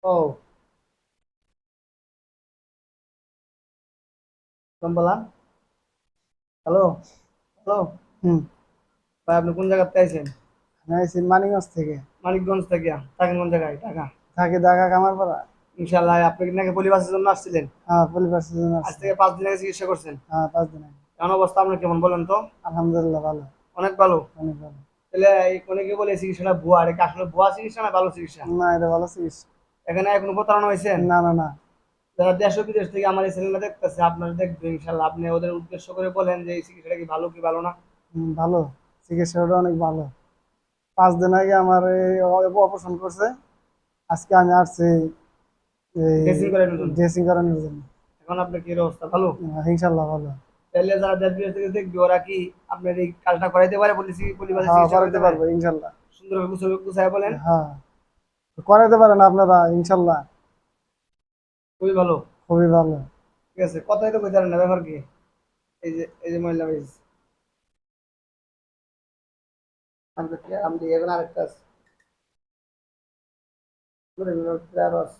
ও কম্বলা। Hello. Hello. হুম। ভাই আপনি কোন জায়গাতে আছেন? আমি আইছি মানিকগঞ্জ থেকে। মানিকগঞ্জ থেকে। থাকেন কোন জায়গায়? ঢাকা। থাকি ঢাকা কামারপাড়া। ইনশাল্লাহ আপনি কি নাকি পলিবাসের জন্য আসছিলেন? হ্যাঁ, পরিবার সিজন আজ আছে। থেকে 5 দিন আগে চিকিৎসা করছেন। হ্যাঁ, 5 দিন আগে। এমন অবস্থা আপনার কেমন বলেন তো? আলহামদুলিল্লাহ ভালো। অনেক ভালো। অনেক ভালো। তাহলে এই অনেকে বলে এই চিকিৎসাটা ভুয়া, এটা কি আসলে ভুয়া চিকিৎসা না ভালো চিকিৎসা? না, এটা ভালো চিকিৎসা। এখানে কোনো প্রতারণা হয়েছেন? না, না, না। যারা দেশ ও বিদেশ থেকে আমার এই চ্যানেলটা দেখতেছে, আপনারা দেখবেন ইনশাল্লাহ, আপনি ওদের উদ্দেশ্য করে বলেন যে এই চিকিৎসাটা কি ভালো কি ভালো না। ভালো। চিকিৎসাটা অনেক ভালো। 5 দিন আগে আমার এই অপারেশন করছে। আজকে আমি আসছি এই ড্রেসিং করানোর জন্য। ড্রেসিং করানোর জন্য। এখন আপনার কি অবস্থা? ভালো? ইনশাল্লাহ ভালো। তাহলে যারা দেশ বিদেশ থেকে দেখবে ওরা কি আপনার এই কাজটা করাইতে পারে? পরিবারের হ্যাঁ, চিকিৎসা করাইতে করাইতে পারে? পারবো ইনশাল্লাহ। সুন্দরভাবে গুছায় বলেন। হ্যাঁ, করাইতে পারেন আপনারা ইনশাল্লাহ। খুবই ভালো। খুবই ভালো। ঠিক আছে, কথাই তো কইতে পারেন না, ব্যাপার কি? এই যে মহিলা ভাই, আমি দেখি এখন আরেকটা আছে। আরো আছে।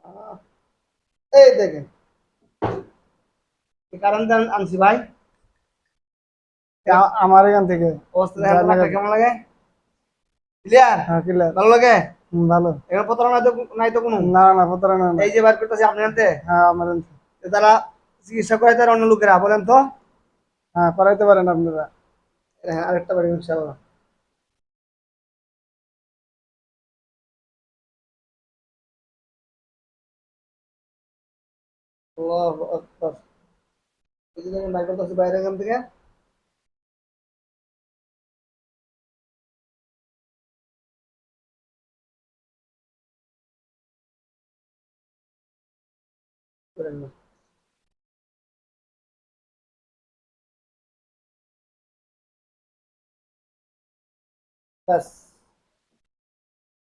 আহ, এই দেখেন, এই কারণ আনছি ভাই। আমার এখান থেকে অবস্থা দেখেন তো, নাকটা জয়নগর। কেমন লাগে? ক্লিয়ার? হ্যাঁ, ক্লিয়ার। ভালো লাগে? ভালো। এখানে প্রতারণা তো নাই তো কোনো? না, না, প্রতারণা না। এই যে বার করতেছি আপনার হাতে, হ্যাঁ, আমার তারা চিকিৎসা করাইতে পারে অন্য লোকেরা, বলেন তো? হ্যাঁ, করাইতে পারেন আপনারা। হ্যাঁ, আরেকটা বাড়ি ইনশাআল্লাহ। আল্লাহু আকবার। এই যে দেখেন বার করতেছি বাইরে এখান থেকে। করেন না। ব্যাস,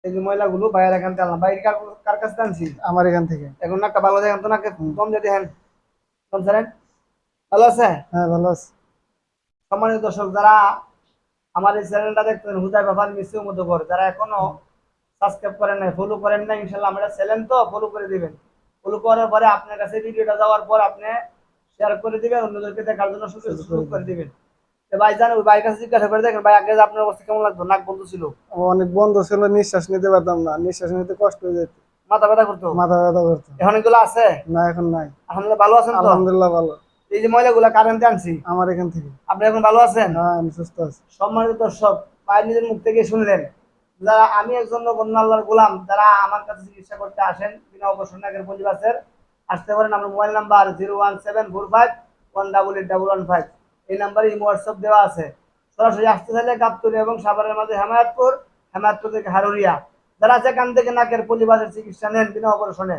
এই যে ময়লাগুলো বাইরে এখান থেকে আনলাম। বাইরে কার কার কাছে থেকে আনছি? আমার এখান থেকে। এখন নাকটা ভালো দেখেন তো, নাকে হুম। দম দিয়ে দেখেন। দম ছাড়েন। ভালো আছে? হ্যাঁ, ভালো আছে। সম্মানিত দর্শক, যারা আমার এই চ্যানেলটা দেখতেন হুদায়বা ফার্মেসি মধ্যকর, যারা এখনো হুম। সাবস্ক্রাইব করেন নাই, ফলো করেন নাই, ইনশাল্লাহ আমরা চ্যানেল তো ফলো করে দিবেন। ফলো করার পরে আপনার কাছে ভিডিওটা যাওয়ার পর আপনি শেয়ার করে দিবেন, অন্যদেরকে দেখার জন্য সুযোগ শুরু করে সুযোগ করে দিন। দিবেন। তো ভাই জান, ওই ভাইয়ের কাছে জিজ্ঞাসা করে দেখেন ভাই, আগে যে আপনার অবস্থা কেমন লাগতো? নাক বন্ধ ছিল, অনেক বন্ধ ছিল, নিঃশ্বাস নিতে পারতাম না, নিঃশ্বাস নিতে কষ্ট হয়ে যেত। মাথা ব্যথা করতো। মাথা ব্যথা করতো। এখন এগুলো আছে? না, এখন নাই। আলহামদুলিল্লাহ, ভালো আছেন তো? আলহামদুলিল্লাহ ভালো। এই যে ময়লাগুলা কারেন্টে আনছি, আমার এখান থেকে। আপনি এখন ভালো আছেন? হ্যাঁ, আমি সুস্থ আছি। সম্মানিত দর্শক, ভাই নিজের মুখ থেকে শুনলেন। যারা, আমি একজন বন্য আল্লাহর গোলাম, যারা আমার কাছে চিকিৎসা করতে আসেন বিনা অপারেশন নাকের পঞ্জিবাসের, আসতে পারেন। আমার মোবাইল নাম্বার 01745 18815। এই নাম্বারে ইমো হোয়াটসঅ্যাপ দেওয়া আছে। সরাসরি আসতে চাইলে গাবতলী এবং সাভারের মাঝে হেমায়তপুর, হেমায়তপুর থেকে হারুরিয়া। যারা যেখান থেকে নাকের পলিবাসের চিকিৎসা নেন বিনা অপারেশনে,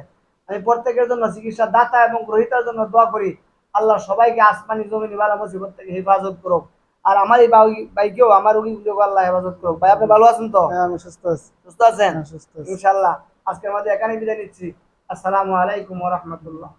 আমি প্রত্যেকের জন্য, চিকিৎসা দাতা এবং গ্রহীতার জন্য দোয়া করি। আল্লাহ সবাইকে আসমানি জমিনি বালা মুসিবত থেকে হেফাজত করুক। আর আমার এই ভাইকেও, আমার রোগীগুলোকে আল্লাহ হেফাজত করুক। ভাই আপনি ভালো আছেন তো? হ্যাঁ, আমি সুস্থ আছি। সুস্থ আছেন? হ্যাঁ, সুস্থ আছি। ইনশাল্লাহ। আজকের মধ্যে এখানেই বিদায় নিচ্ছি। আসসালামু আলাইকুম ওয়া রাহমাতুল্লাহ।